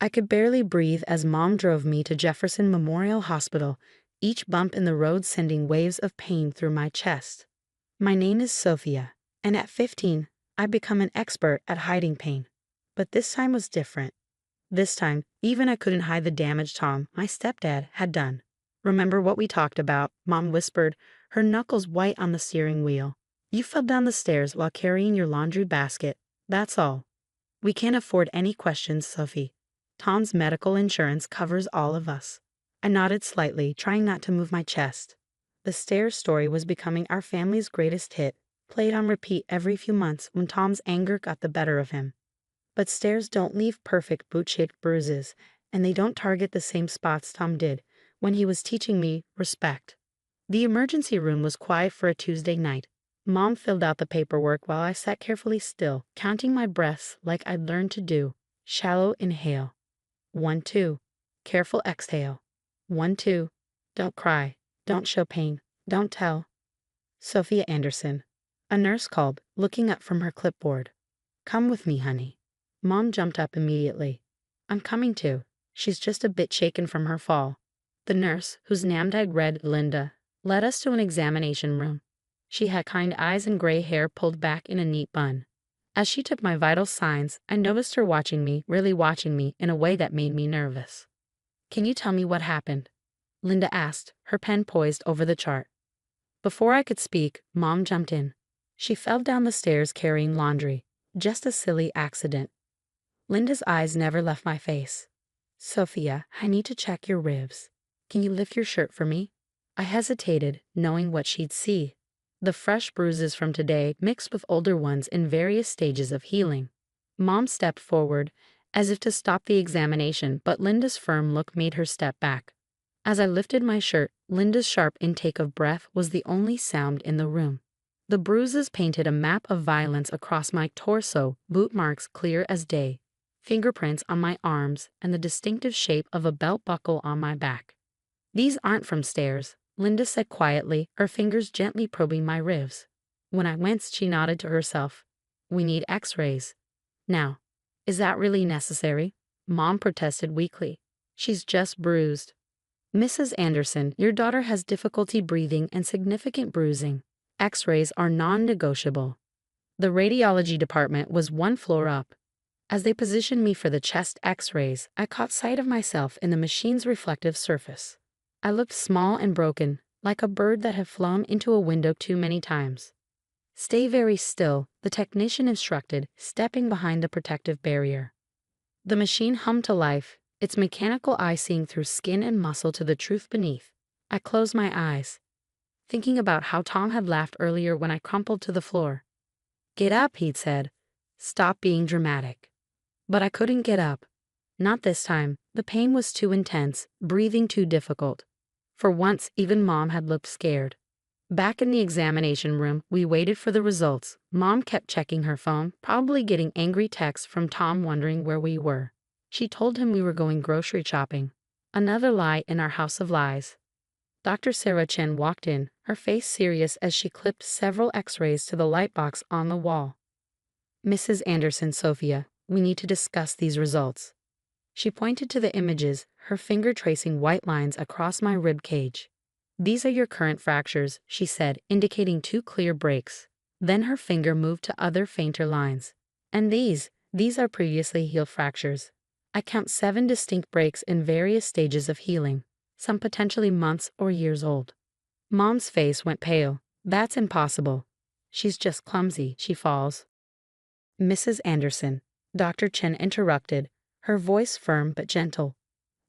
I could barely breathe as Mom drove me to Jefferson Memorial Hospital, each bump in the road sending waves of pain through my chest. My name is Sophia, and at 15, I'd become an expert at hiding pain. But this time was different. This time, even I couldn't hide the damage Tom, my stepdad, had done. "Remember what we talked about?" Mom whispered, her knuckles white on the steering wheel. "You fell down the stairs while carrying your laundry basket. That's all. We can't afford any questions, Sophie. Tom's medical insurance covers all of us." I nodded slightly, trying not to move my chest. The stairs story was becoming our family's greatest hit, played on repeat every few months when Tom's anger got the better of him. But stairs don't leave perfect boot-shaped bruises, and they don't target the same spots Tom did when he was teaching me respect. The emergency room was quiet for a Tuesday night. Mom filled out the paperwork while I sat carefully still, counting my breaths like I'd learned to do. Shallow inhale. 1, 2. Careful exhale. 1, 2. Don't cry. Don't show pain. Don't tell. Sophia Anderson. A nurse called, looking up from her clipboard. "Come with me, honey." Mom jumped up immediately. "I'm coming too. She's just a bit shaken from her fall." The nurse, whose name I'd read Linda, led us to an examination room. She had kind eyes and gray hair pulled back in a neat bun. As she took my vital signs, I noticed her watching me, really watching me, in a way that made me nervous. "Can you tell me what happened?" Linda asked, her pen poised over the chart. Before I could speak, Mom jumped in. "She fell down the stairs carrying laundry. Just a silly accident." Linda's eyes never left my face. "Sophia, I need to check your ribs. Can you lift your shirt for me?" I hesitated, knowing what she'd see. The fresh bruises from today mixed with older ones in various stages of healing. Mom stepped forward, as if to stop the examination, but Linda's firm look made her step back. As I lifted my shirt, Linda's sharp intake of breath was the only sound in the room. The bruises painted a map of violence across my torso, boot marks clear as day, fingerprints on my arms, and the distinctive shape of a belt buckle on my back. "These aren't from stairs," Linda said quietly, her fingers gently probing my ribs. When I winced, she nodded to herself. "We need x-rays." "Now, is that really necessary?" Mom protested weakly. "She's just bruised." "Mrs. Anderson, your daughter has difficulty breathing and significant bruising. X-rays are non-negotiable." The radiology department was one floor up. As they positioned me for the chest x-rays, I caught sight of myself in the machine's reflective surface. I looked small and broken, like a bird that had flown into a window too many times. "Stay very still," the technician instructed, stepping behind the protective barrier. The machine hummed to life, its mechanical eye seeing through skin and muscle to the truth beneath. I closed my eyes, thinking about how Tom had laughed earlier when I crumpled to the floor. "Get up," he'd said. "Stop being dramatic." But I couldn't get up. Not this time. The pain was too intense, breathing too difficult. For once, even Mom had looked scared. Back in the examination room, we waited for the results. Mom kept checking her phone, probably getting angry texts from Tom wondering where we were. She told him we were going grocery shopping. Another lie in our house of lies. Dr. Sarah Chen walked in, her face serious as she clipped several x-rays to the light box on the wall. "Mrs. Anderson, Sophia, we need to discuss these results." She pointed to the images, her finger tracing white lines across my rib cage. "These are your current fractures," she said, indicating 2 clear breaks. Then her finger moved to other fainter lines. "And these are previously healed fractures. I count 7 distinct breaks in various stages of healing, some potentially months or years old." Mom's face went pale. "That's impossible. She's just clumsy. She falls." "Mrs. Anderson," Dr. Chen interrupted, her voice firm but gentle.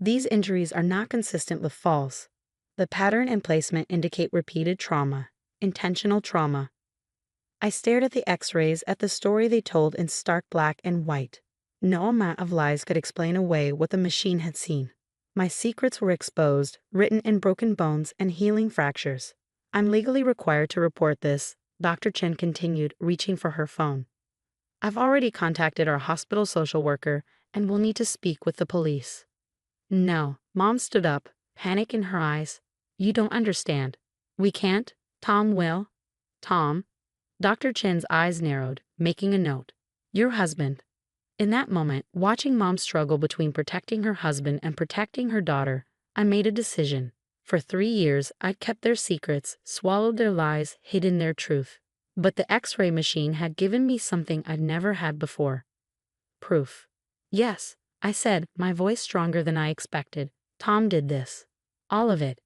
"These injuries are not consistent with falls. The pattern and placement indicate repeated trauma, intentional trauma." I stared at the x-rays, at the story they told in stark black and white. No amount of lies could explain away what the machine had seen. My secrets were exposed, written in broken bones and healing fractures. "I'm legally required to report this," Dr. Chen continued, reaching for her phone. "I've already contacted our hospital social worker, and we'll need to speak with the police." "No." Mom stood up, panic in her eyes. "You don't understand. We can't. Tom will." "Tom?" Dr. Chen's eyes narrowed, making a note. "Your husband." In that moment, watching Mom struggle between protecting her husband and protecting her daughter, I made a decision. For 3 years, I'd kept their secrets, swallowed their lies, hidden their truth. But the X-ray machine had given me something I'd never had before. Proof. Yes, I said, my voice stronger than I expected. Tom did this. All of it.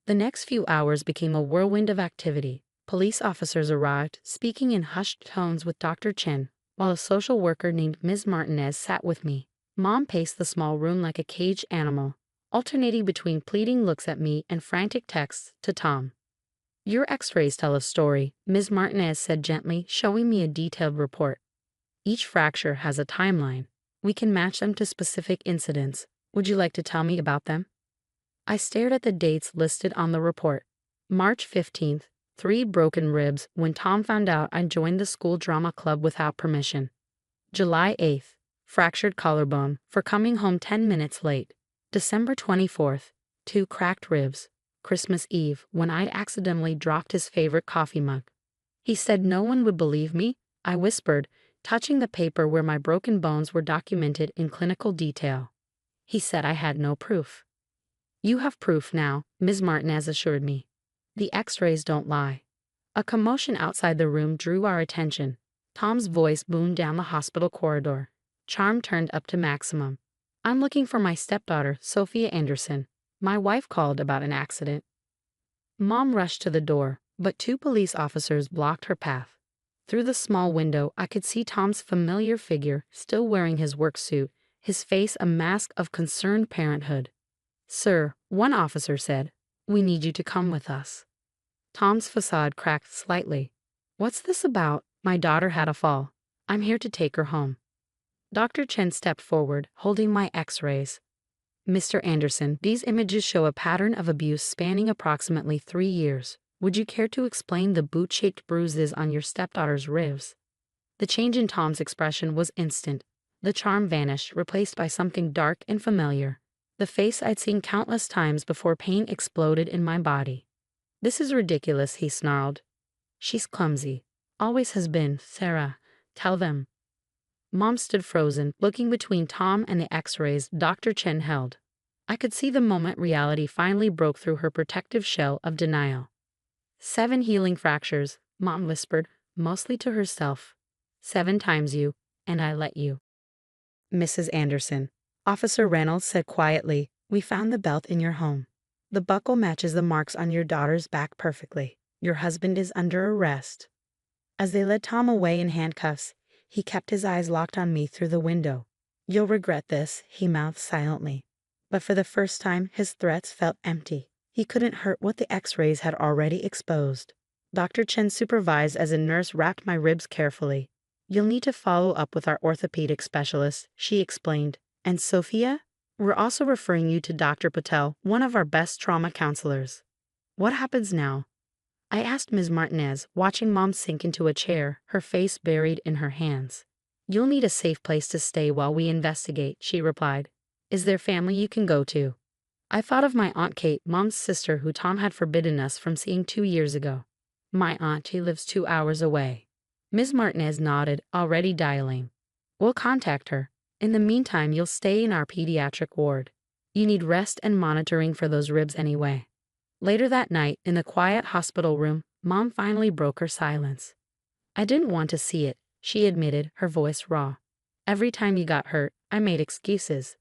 The next few hours became a whirlwind of activity. Police officers arrived, speaking in hushed tones with Dr. Chen, while a social worker named Ms. Martinez sat with me. Mom paced the small room like a caged animal, alternating between pleading looks at me and frantic texts to Tom. Your x-rays tell a story, Ms. Martinez said gently, showing me a detailed report. Each fracture has a timeline. We can match them to specific incidents. Would you like to tell me about them? I stared at the dates listed on the report. March 15th, 3 broken ribs when Tom found out I joined the school drama club without permission. July 8th, fractured collarbone for coming home 10 minutes late. December 24th, 2 cracked ribs. Christmas Eve when I'd accidentally dropped his favorite coffee mug. He said no one would believe me, I whispered, touching the paper where my broken bones were documented in clinical detail. He said I had no proof. You have proof now, Ms. Martinez assured me. The x-rays don't lie. A commotion outside the room drew our attention. Tom's voice boomed down the hospital corridor. Charm turned up to maximum. I'm looking for my stepdaughter, Sophia Anderson. My wife called about an accident. Mom rushed to the door, but 2 police officers blocked her path. Through the small window, I could see Tom's familiar figure, still wearing his work suit, his face a mask of concerned parenthood. Sir, one officer said, we need you to come with us. Tom's facade cracked slightly. What's this about? My daughter had a fall. I'm here to take her home. Dr. Chen stepped forward, holding my x-rays. Mr. Anderson, these images show a pattern of abuse spanning approximately 3 years. Would you care to explain the boot-shaped bruises on your stepdaughter's ribs? The change in Tom's expression was instant. The charm vanished, replaced by something dark and familiar. The face I'd seen countless times before pain exploded in my body. This is ridiculous, he snarled. She's clumsy. Always has been, Sarah. Tell them. Mom stood frozen, looking between Tom and the x-rays Dr. Chen held. I could see the moment reality finally broke through her protective shell of denial. 7 healing fractures, Mom whispered, mostly to herself. 7 times you, and I let you. Mrs. Anderson, Officer Reynolds said quietly, we found the belt in your home. The buckle matches the marks on your daughter's back perfectly. Your husband is under arrest. As they led Tom away in handcuffs, he kept his eyes locked on me through the window. You'll regret this, he mouthed silently. But for the first time, his threats felt empty. He couldn't hurt what the x-rays had already exposed. Dr. Chen supervised as a nurse wrapped my ribs carefully. You'll need to follow up with our orthopedic specialist, she explained. And Sophia? We're also referring you to Dr. Patel, one of our best trauma counselors. What happens now? I asked Ms. Martinez, watching Mom sink into a chair, her face buried in her hands. You'll need a safe place to stay while we investigate, she replied. Is there family you can go to? I thought of my Aunt Kate, Mom's sister who Tom had forbidden us from seeing 2 years ago. My auntie lives 2 hours away. Ms. Martinez nodded, already dialing. We'll contact her. In the meantime, you'll stay in our pediatric ward. You need rest and monitoring for those ribs anyway. Later that night, in the quiet hospital room, Mom finally broke her silence. I didn't want to see it, she admitted, her voice raw. Every time you got hurt, I made excuses.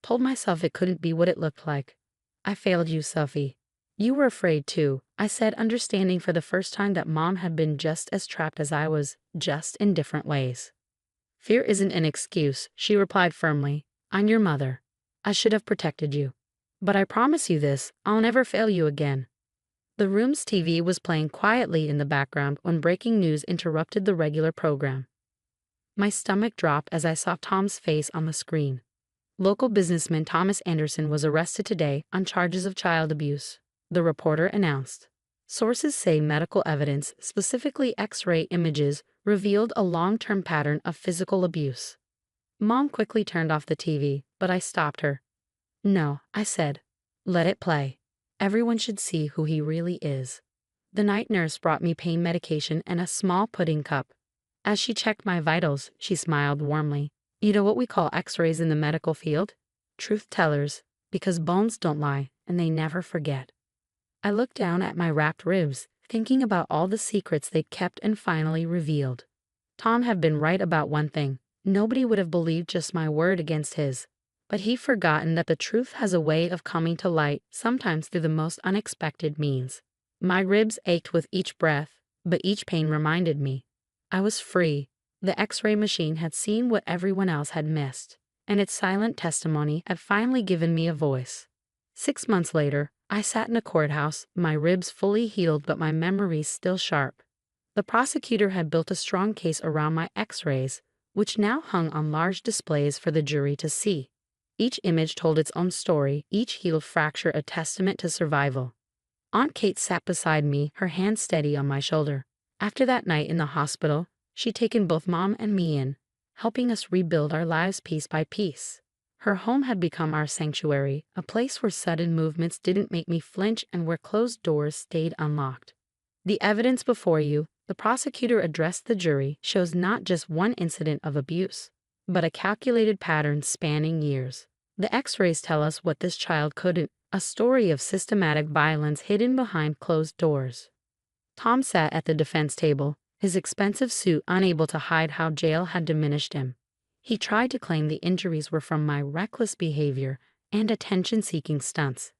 Told myself it couldn't be what it looked like. I failed you, Sophie. You were afraid too, I said, understanding for the first time that Mom had been just as trapped as I was, just in different ways. Fear isn't an excuse, she replied firmly. I'm your mother. I should have protected you. But I promise you this, I'll never fail you again. The room's TV was playing quietly in the background when breaking news interrupted the regular program. My stomach dropped as I saw Tom's face on the screen. Local businessman Thomas Anderson was arrested today on charges of child abuse, the reporter announced. Sources say medical evidence, specifically X-ray images, revealed a long-term pattern of physical abuse. Mom quickly turned off the TV, but I stopped her. No, I said. Let it play. Everyone should see who he really is. The night nurse brought me pain medication and a small pudding cup. As she checked my vitals, she smiled warmly. You know what we call x-rays in the medical field? Truth tellers, because bones don't lie and they never forget. I looked down at my wrapped ribs, thinking about all the secrets they'd kept and finally revealed. Tom had been right about one thing. Nobody would have believed just my word against his. But he'd forgotten that the truth has a way of coming to light, sometimes through the most unexpected means. My ribs ached with each breath, but each pain reminded me I was free. The X-ray machine had seen what everyone else had missed, and its silent testimony had finally given me a voice. 6 months later, I sat in a courthouse, my ribs fully healed but my memories still sharp. The prosecutor had built a strong case around my X-rays, which now hung on large displays for the jury to see. Each image told its own story, each healed fracture a testament to survival. Aunt Kate sat beside me, her hand steady on my shoulder. After that night in the hospital, she'd taken both Mom and me in, helping us rebuild our lives piece by piece. Her home had become our sanctuary, a place where sudden movements didn't make me flinch and where closed doors stayed unlocked. The evidence before you, the prosecutor addressed the jury, shows not just one incident of abuse, but a calculated pattern spanning years. The X-rays tell us what this child couldn't, a story of systematic violence hidden behind closed doors. Tom sat at the defense table, his expensive suit unable to hide how jail had diminished him. He tried to claim the injuries were from my reckless behavior and attention-seeking stunts,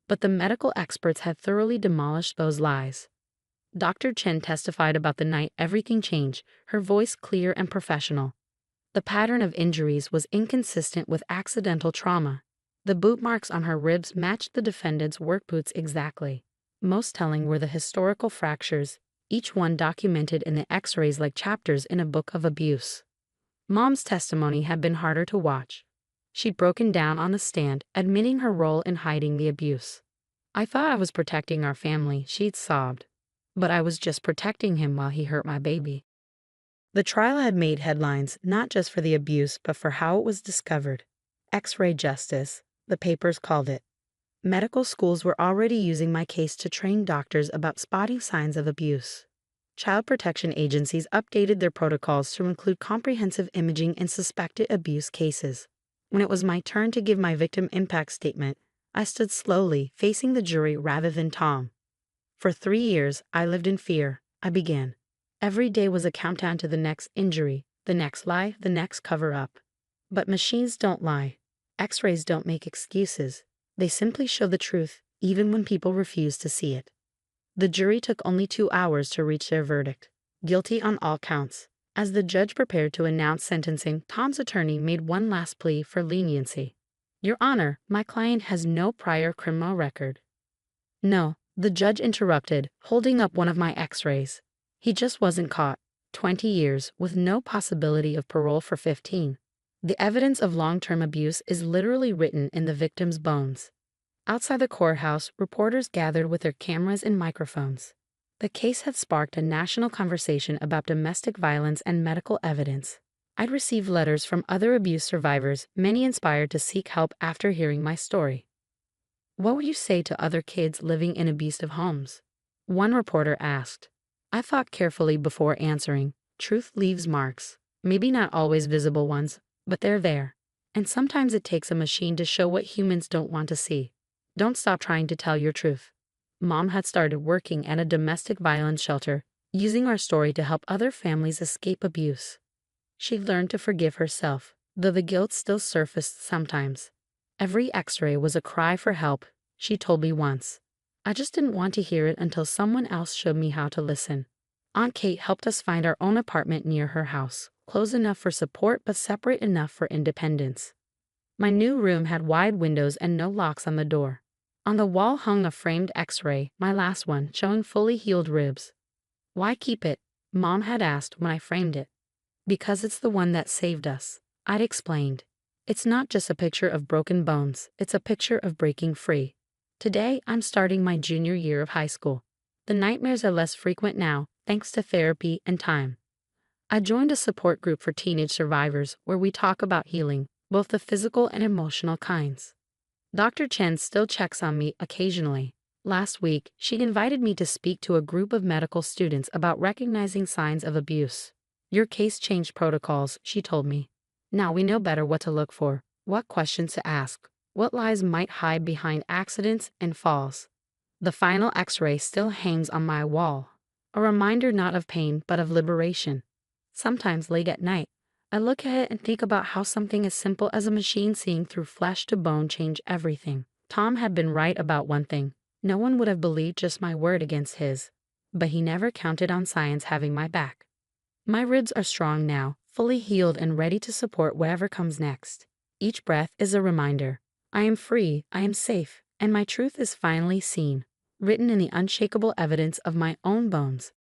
but the medical experts had thoroughly demolished those lies. Dr. Chen testified about the night everything changed, her voice clear and professional. The pattern of injuries was inconsistent with accidental trauma. The boot marks on her ribs matched the defendant's work boots exactly. Most telling were the historical fractures, each one documented in the X-rays like chapters in a book of abuse. Mom's testimony had been harder to watch. She'd broken down on the stand, admitting her role in hiding the abuse. I thought I was protecting our family, she'd sobbed. But I was just protecting him while he hurt my baby. The trial had made headlines not just for the abuse but for how it was discovered. X-ray justice, the papers called it. Medical schools were already using my case to train doctors about spotting signs of abuse. Child protection agencies updated their protocols to include comprehensive imaging in suspected abuse cases. When it was my turn to give my victim impact statement, I stood slowly, facing the jury rather than Tom. For 3 years, I lived in fear. I began. Every day was a countdown to the next injury, the next lie, the next cover-up. But machines don't lie. X-rays don't make excuses. They simply show the truth, even when people refuse to see it. The jury took only 2 hours to reach their verdict. Guilty on all counts. As the judge prepared to announce sentencing, Tom's attorney made one last plea for leniency. Your Honor, my client has no prior criminal record. No. The judge interrupted, holding up one of my X-rays. He just wasn't caught. 20 years, with no possibility of parole for 15. The evidence of long-term abuse is literally written in the victim's bones. Outside the courthouse, reporters gathered with their cameras and microphones. The case had sparked a national conversation about domestic violence and medical evidence. I'd received letters from other abuse survivors, many inspired to seek help after hearing my story. What would you say to other kids living in abusive homes? One reporter asked. I thought carefully before answering. Truth leaves marks. Maybe not always visible ones, but they're there. And sometimes it takes a machine to show what humans don't want to see. Don't stop trying to tell your truth. Mom had started working at a domestic violence shelter, using our story to help other families escape abuse. She learned to forgive herself, though the guilt still surfaced sometimes. Every X-ray was a cry for help, she told me once. I just didn't want to hear it until someone else showed me how to listen. Aunt Kate helped us find our own apartment near her house, close enough for support but separate enough for independence. My new room had wide windows and no locks on the door. On the wall hung a framed X-ray, my last one, showing fully healed ribs. Why keep it? Mom had asked when I framed it. Because it's the one that saved us, I'd explained. It's not just a picture of broken bones, it's a picture of breaking free. Today, I'm starting my junior year of high school. The nightmares are less frequent now, thanks to therapy and time. I joined a support group for teenage survivors where we talk about healing, both the physical and emotional kinds. Dr. Chen still checks on me occasionally. Last week, she invited me to speak to a group of medical students about recognizing signs of abuse. Your case changed protocols, she told me. Now we know better what to look for, what questions to ask, what lies might hide behind accidents and falls. The final X-ray still hangs on my wall, a reminder not of pain but of liberation. Sometimes late at night, I look at it and think about how something as simple as a machine seeing through flesh to bone changed everything. Tom had been right about one thing. No one would have believed just my word against his. But he never counted on science having my back. My ribs are strong now, fully healed and ready to support whatever comes next. Each breath is a reminder. I am free, I am safe, and my truth is finally seen, written in the unshakable evidence of my own bones.